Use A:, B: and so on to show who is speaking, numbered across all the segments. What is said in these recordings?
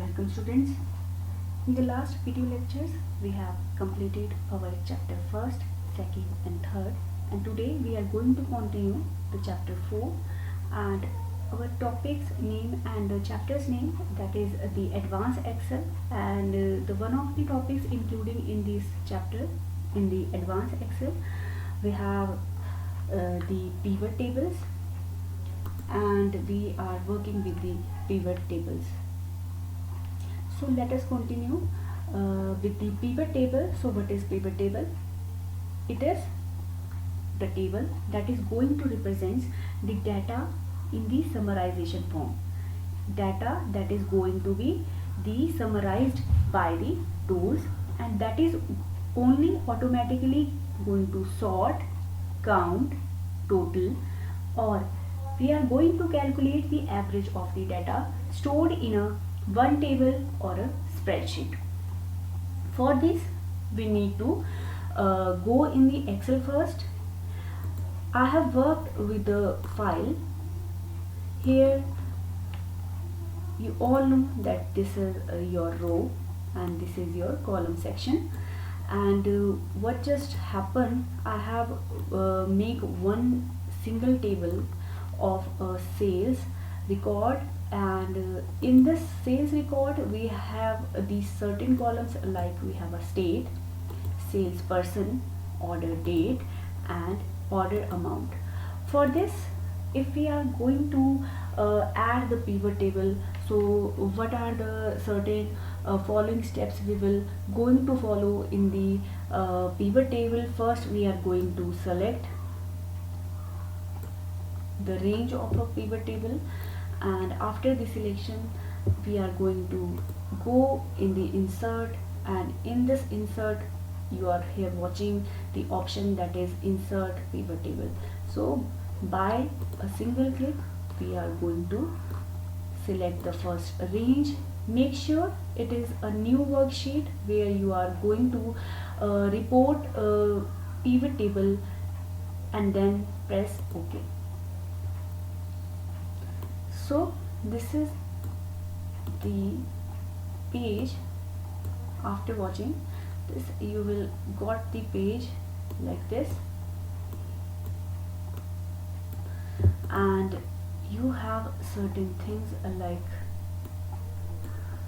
A: Welcome students. In the last video lectures we have completed our chapter 1st, 2nd and 3rd, and today we are going to continue the chapter 4 and our topic's name and the chapter's name, that is the advanced Excel, and the one of the topics including in this chapter in the advanced Excel we have the pivot tables, and we are working with the pivot tables. So let us continue with the pivot table. So what is pivot table? It is the table that is going to represent the data in the summarization form, data that is going to be the summarized by the tools, and that is only automatically going to sort, count, total, or we are going to calculate the average of the data stored in a one table or a spreadsheet. For this we need to go in the Excel first. I have worked with the file. Here you all know that this is your row and this is your column section, and what just happened, I have make one single table of sales record, and in this sales record we have these certain columns, like we have a state, salesperson, order date and order amount. For this, if we are going to add the pivot table, so what are the certain following steps we will going to follow in the pivot table? First we are going to select the range of a pivot table, and after the selection we are going to go in the insert, and in this insert you are here watching the option that is insert pivot table. So by a single click we are going to select the first range. Make sure it is a new worksheet where you are going to report a pivot table, and then press OK. So this is the page. After watching this you will got the page like this, and you have certain things like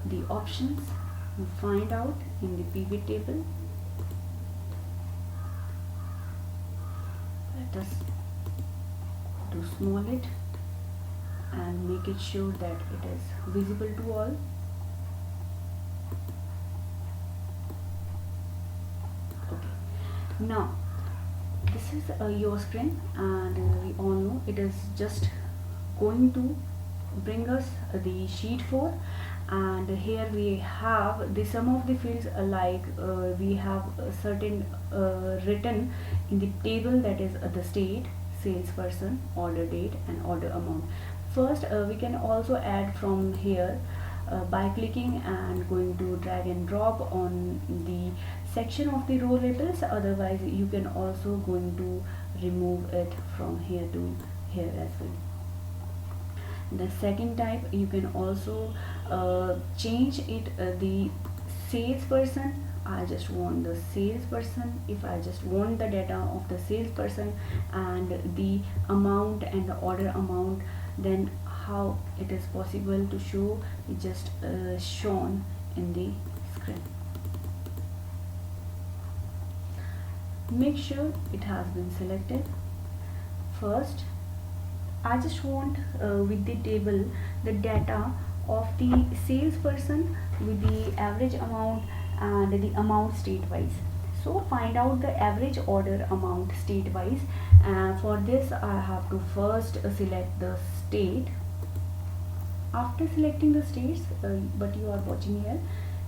A: the options you find out in the pivot table. Let us do small it and make it sure that it is visible to all. Okay, now this is your screen, and we all know it is just going to bring us the sheet 4, and here we have the some of the fields like we have certain written in the table, that is the state, salesperson, order date and order amount. First we can also add from here by clicking and going to drag and drop on the section of the row labels. Otherwise you can also going to remove it from here to here as well. The second type, you can also change it the salesperson. I just want the salesperson. If I just want the data of the salesperson and the amount and the order amount, then how it is possible to show? It just shown in the screen. Make sure it has been selected. First I just want with the table the data of the salesperson with the average amount and the amount state wise. So find out the average order amount state wise, and for this I have to first select the state. After selecting the states, but you are watching here,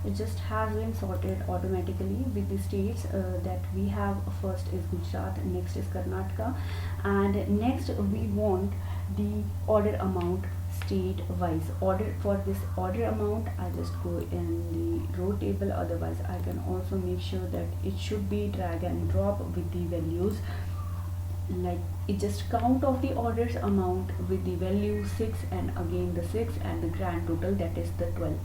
A: it just has been sorted automatically with the states that we have. First is Gujarat, next is Karnataka, and next we want the order amount state wise. Order for this order amount, I just go in the row table. Otherwise I can also make sure that it should be drag and drop with the values, like it just count of the orders amount with the value 6 and again the 6 and the grand total, that is the 12.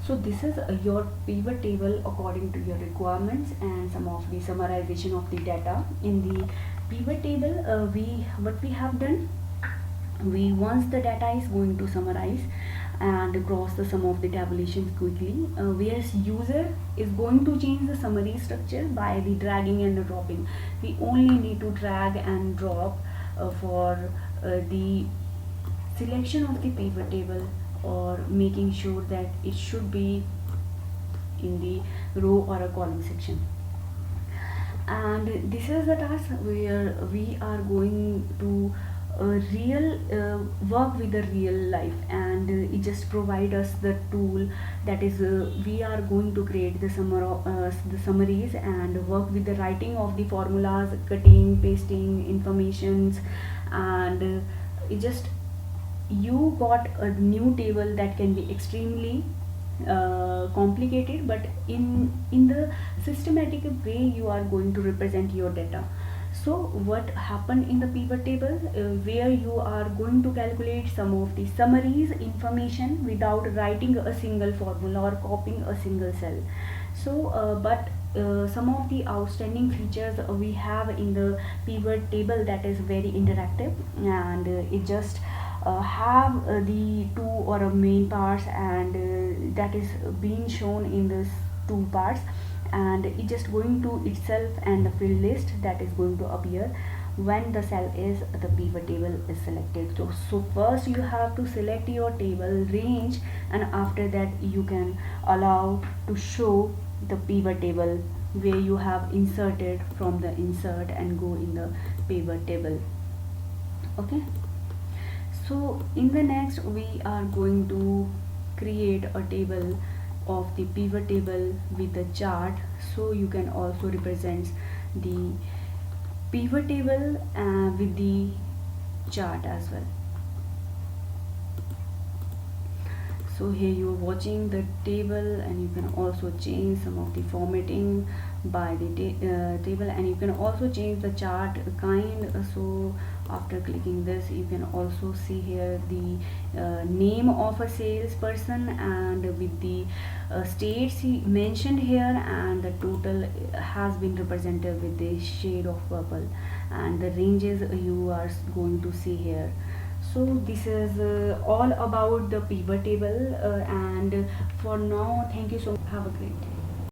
A: So this is your pivot table according to your requirements and some of the summarization of the data. In the pivot table, we what we have done, we once the data is going to summarize and cross the sum of the tabulations quickly, whereas user is going to change the summary structure by the dragging and the dropping. We only need to drag and drop for the selection of the pivot table, or making sure that it should be in the row or a column section. And this is the task where we are going to real work with the real life, and it just provide us the tool that is we are going to create the summaries and work with the writing of the formulas, cutting, pasting informations, and it just you got a new table that can be extremely complicated, but in the systematic way you are going to represent your data. So what happened in the pivot table, where you are going to calculate some of the summaries information without writing a single formula or copying a single cell. So but some of the outstanding features we have in the pivot table that is very interactive, and it just have the two or main parts, and that is being shown in this two parts, and it just going to itself and the field list that is going to appear when the cell is the pivot table is selected. So first you have to select your table range, and after that you can allow to show the pivot table where you have inserted from the insert and go in the pivot table. Okay, so in the next we are going to create a table of the pivot table with the chart, so you can also represent the pivot table with the chart as well. So here you are watching the table, and you can also change some of the formatting by the table, and you can also change the chart kind. So after clicking this, you can also see here the name of a salesperson, and with the states mentioned here, and the total has been represented with the shade of purple, and the ranges you are going to see here. So this is all about the pivot table, and for now, thank you so much. Have a great day.